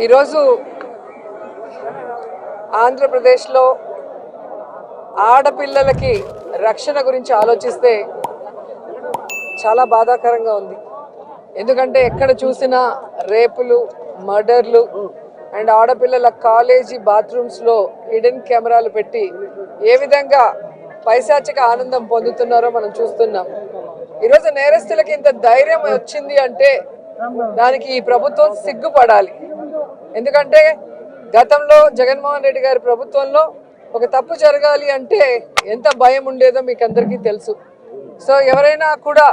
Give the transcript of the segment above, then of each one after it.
ఈరోజు ఆంధ్రప్రదేశ్లో ఆడపిల్లలకి రక్షణ గురించి ఆలోచిస్తే చాలా బాధాకరంగా ఉంది. ఎందుకంటే ఎక్కడ చూసినా రేపులు, మర్డర్లు అండ్ ఆడపిల్లల కాలేజీ బాత్రూమ్స్లో హిడెన్ కెమెరాలు పెట్టి ఏ విధంగా పైశాచిక ఆనందం పొందుతున్నారో మనం చూస్తున్నాం. ఈరోజు నేరస్తులకి ఇంత ధైర్యం వచ్చింది అంటే దానికి ఈ ప్రభుత్వం సిగ్గుపడాలి. ఎందుకంటే గతంలో జగన్మోహన్ రెడ్డి గారి ప్రభుత్వంలో ఒక తప్పు జరగాలి అంటే ఎంత భయం ఉండేదో మీకు అందరికీ తెలుసు. సో ఎవరైనా కూడా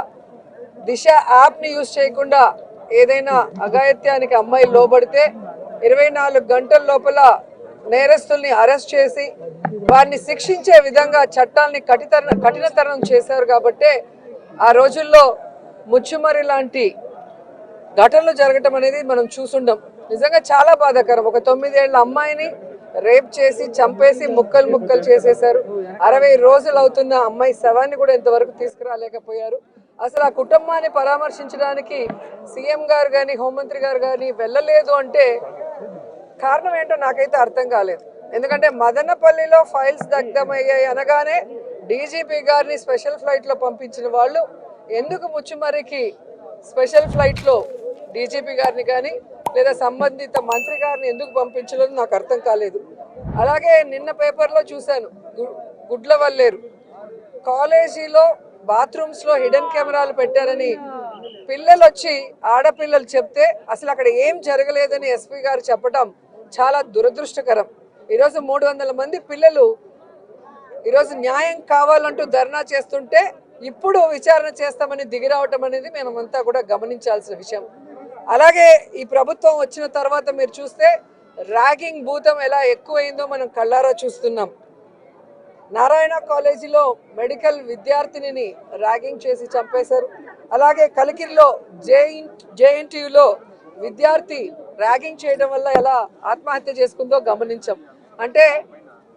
దిశ యాప్ని యూజ్ చేయకుండా ఏదైనా అఘాయిత్యానికి అమ్మాయి లోబడితే 24 గంటల లోపల నేరస్తుల్ని అరెస్ట్ చేసి వారిని శిక్షించే విధంగా చట్టాన్ని కఠినతరం చేశారు. కాబట్టి ఆ రోజుల్లో ముచ్చుమరి లాంటి ఘటనలు జరగటం అనేది మనం చూసుండం. నిజంగా చాలా బాధాకరం. ఒక 9 ఏళ్ల అమ్మాయిని రేప్ చేసి చంపేసి ముక్కలు చేసేశారు. 60 రోజులు అవుతున్న అమ్మాయి శవాన్ని కూడా ఇంతవరకు తీసుకురాలేకపోయారు. అసలు ఆ కుటుంబాన్ని పరామర్శించడానికి సీఎం గారు కానీ హోంమంత్రి గారు కానీ వెళ్ళలేదు అంటే కారణం ఏంటో నాకైతే అర్థం కాలేదు. ఎందుకంటే మదనపల్లిలో ఫైల్స్ దగ్ధమయ్యాయి అనగానే డీజీపీ గారిని స్పెషల్ ఫ్లైట్లో పంపించిన వాళ్ళు ఎందుకు ముచ్చుమరికి స్పెషల్ ఫ్లైట్లో డీజీపీ గారిని కానీ లేదా సంబంధిత మంత్రి గారిని ఎందుకు పంపించలేదు నాకు అర్థం కాలేదు. అలాగే నిన్న పేపర్లో చూశాను, గుడ్లవల్లేరు కాలేజీలో బాత్రూమ్స్లో హిడెన్ కెమెరాలు పెట్టారని పిల్లలు వచ్చి ఆడపిల్లలు చెప్తే అసలు అక్కడ ఏం జరగలేదని ఎస్పీ గారు చెప్పడం చాలా దురదృష్టకరం. ఈరోజు 300 మంది పిల్లలు ఈరోజు న్యాయం కావాలంటూ ధర్నా చేస్తుంటే ఇప్పుడు విచారణ చేస్తామని దిగిరావటం అనేది మనమంతా కూడా గమనించాల్సిన విషయం. అలాగే ఈ ప్రభుత్వం వచ్చిన తర్వాత మీరు చూస్తే ర్యాగింగ్ భూతం ఎలా ఎక్కువైందో మనం కళ్ళారా చూస్తున్నాం. నారాయణ కాలేజీలో మెడికల్ విద్యార్థినిని ర్యాగింగ్ చేసి చంపేశారు. అలాగే కలికిరిలో జేఎన్టీయూలో విద్యార్థి ర్యాగింగ్ చేయడం వల్ల ఎలా ఆత్మహత్య చేసుకుందో గమనించాం. అంటే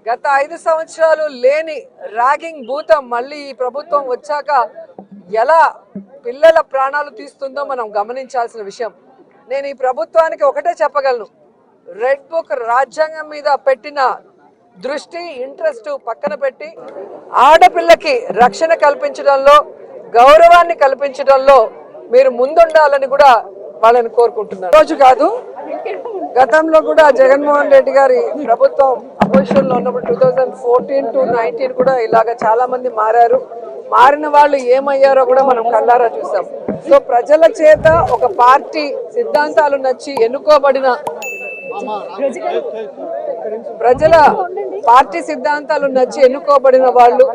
గత 5 సంవత్సరాలు లేని ర్యాగింగ్ భూతం మళ్ళీ ఈ ప్రభుత్వం వచ్చాక ఎలా పిల్లల ప్రాణాలు తీస్తుందో మనం గమనించాల్సిన విషయం. నేను ఈ ప్రభుత్వానికి ఒకటే చెప్పగలను, రెడ్ బుక్ రాజ్యాంగం మీద పెట్టిన దృష్టి ఇంట్రెస్ట్ పక్కన పెట్టి ఆడపిల్లకి రక్షణ కల్పించడంలో, గౌరవాన్ని కల్పించడంలో మీరు ముందుండాలని కూడా వాళ్ళని కోరుకుంటున్నారు. రోజు కాదు, గతంలో కూడా జగన్మోహన్ రెడ్డి గారి ప్రభుత్వం అపోజిషన్ లో ఉన్నప్పుడు 2014 to 19 కూడా ఇలాగ చాలా మంది మారారు. మారిన వాళ్ళు ఏమయ్యారో కూడా మనం కళ్ళారా చూసాం. సో ప్రజల చేత ఒక పార్టీ సిద్ధాంతాలు నచ్చి ఎన్నుకోబడిన ప్రజల పార్టీ సిద్ధాంతాలు నచ్చి ఎన్నుకోబడిన వాళ్ళు,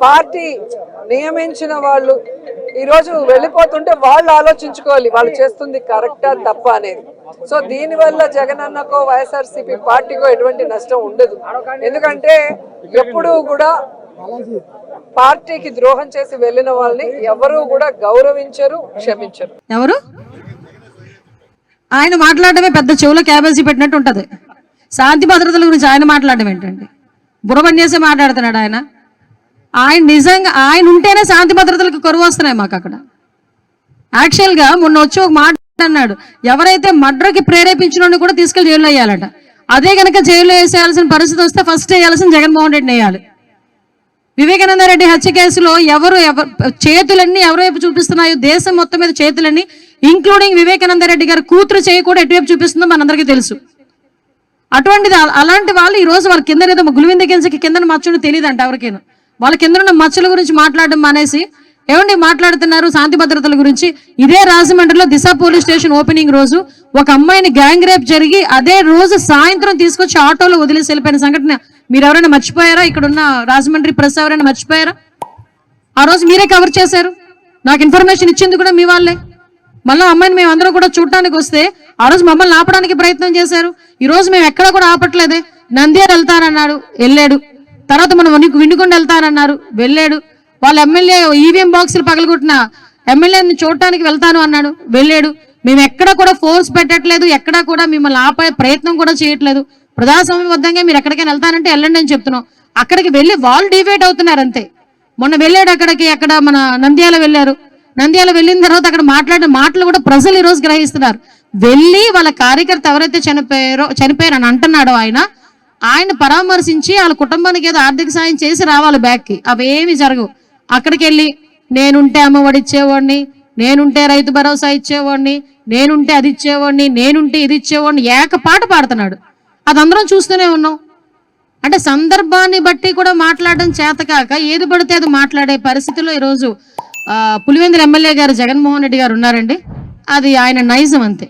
పార్టీ నియమించిన వాళ్ళు ఈరోజు వెళ్ళిపోతుంటే వాళ్ళు ఆలోచించుకోవాలి వాళ్ళు చేస్తుంది కరెక్టా తప్ప అనేది. సో దీనివల్ల జగనన్నకో వైఎస్ఆర్సీపీ పార్టీకో ఎటువంటి నష్టం ఉండదు. ఎందుకంటే ఎప్పుడూ కూడా పార్టీకి ద్రోహం చేసి వెళ్ళిన వాళ్ళని ఎవరు కూడా గౌరవించరు, క్షమించరు. ఎవరు ఆయన మాట్లాడటమే పెద్ద చెవులో క్యాబేజీ పెట్టినట్టు ఉంటది. శాంతి భద్రతల గురించి ఆయన మాట్లాడడం ఏంటండి? బుర్రబన్నేసే మాట్లాడుతున్నాడు ఆయన. ఆయన నిజంగా ఆయన ఉంటేనే శాంతి భద్రతలకు కరువు వస్తున్నాయి మాకు అక్కడ. యాక్చువల్గా మొన్న వచ్చి ఒక మాట అన్నాడు, ఎవరైతే మర్డర్కి ప్రేరేపించిన కూడా తీసుకెళ్లి జైల్లో వేయాలట. అదే కనుక జైల్లో వేసేయాల్సిన పరిస్థితి వస్తే ఫస్ట్ వేయాల్సిన జగన్మోహన్ రెడ్డిని వేయాలి. వివేకానంద రెడ్డి హత్య కేసులో చేతులన్నీ ఎవరి వైపు చూపిస్తున్నాయో, దేశం మొత్తం మీద చేతులన్నీ ఇంక్లూడింగ్ వివేకానంద రెడ్డి గారి కూతురు చేయి కూడా ఎటువైపు చూపిస్తుందో మనందరికీ తెలుసు. అటువంటిది అలాంటి వాళ్ళు ఈ రోజు వాళ్ళ కింద ఏదో గులివింద గింజకి కింద మచ్చని తెలియదు అంట ఎవరికైనా. వాళ్ళ కింద ఉన్న మచ్చల గురించి మాట్లాడడం మానేసి ఏమండి మాట్లాడుతున్నారు శాంతి భద్రతల గురించి. ఇదే రాజమండ్రిలో దిశ పోలీస్ స్టేషన్ ఓపెనింగ్ రోజు ఒక అమ్మాయిని గ్యాంగ్ రేప్ జరిగి అదే రోజు సాయంత్రం తీసుకొచ్చి ఆటోలో వదిలేసి వెళ్ళిపోయిన సంఘటన మీరు ఎవరైనా మర్చిపోయారా? ఇక్కడ ఉన్న రాజమండ్రి ప్రెస్ ఎవరైనా మర్చిపోయారా? ఆ రోజు మీరే కవర్ చేశారు. నాకు ఇన్ఫర్మేషన్ ఇచ్చింది కూడా మీ వాళ్ళే. మళ్ళీ అమ్మాయిని మేము అందరం కూడా చూడటానికి వస్తే ఆ రోజు మమ్మల్ని ఆపడానికి ప్రయత్నం చేశారు. ఈ రోజు మేము ఎక్కడ కూడా ఆపట్లేదే. నంద్యాల వెళ్తానన్నాడు, వెళ్ళాడు. తర్వాత మనం విండుకొండ వెళ్తానన్నారు, వెళ్ళాడు. వాళ్ళ ఎమ్మెల్యే ఈవీఎం బాక్సులు పగలగొట్టిన ఎమ్మెల్యేని చూడటానికి వెళ్తాను అన్నాడు, వెళ్ళాడు. మేము ఎక్కడ కూడా ఫోర్స్ పెట్టట్లేదు, ఎక్కడా కూడా మిమ్మల్ని ఆపే ప్రయత్నం కూడా చేయట్లేదు. ప్రజాస్వామ్యబద్ధంగా మీరు ఎక్కడికైనా వెళ్తానంటే వెళ్ళండి అని చెప్తున్నాం. అక్కడికి వెళ్ళి వాళ్ళు డివేట్ అవుతున్నారు అంతే. మొన్న వెళ్ళాడు అక్కడికి, అక్కడ మన నంద్యాల వెళ్ళారు. నంద్యాల వెళ్ళిన తర్వాత అక్కడ మాట్లాడిన మాటలు కూడా ప్రజలు ఈరోజు గ్రహిస్తున్నారు. వెళ్ళి వాళ్ళ కార్యకర్త ఎవరైతే చనిపోయారని అంటున్నాడో ఆయన పరామర్శించి వాళ్ళ కుటుంబానికి ఏదో ఆర్థిక సాయం చేసి రావాలి బ్యాక్కి. అవేమి జరగవు. అక్కడికి వెళ్ళి నేనుంటే అమ్మఒడి ఇచ్చేవాడిని, నేనుంటే రైతు భరోసా ఇచ్చేవాడిని, నేనుంటే అది ఇచ్చేవాడిని, నేనుంటే ఇది ఇచ్చేవాడిని ఏకపాట పాడుతున్నాడు. అది అందరం చూస్తూనే ఉన్నాం. అంటే సందర్భాన్ని బట్టి కూడా మాట్లాడడం చేతకాక ఏది పడితే అది మాట్లాడే పరిస్థితిలో ఈరోజు పులివెందుల ఎమ్మెల్యే గారు జగన్మోహన్ రెడ్డి గారు ఉన్నారండి. అది ఆయన నైజం అంతే.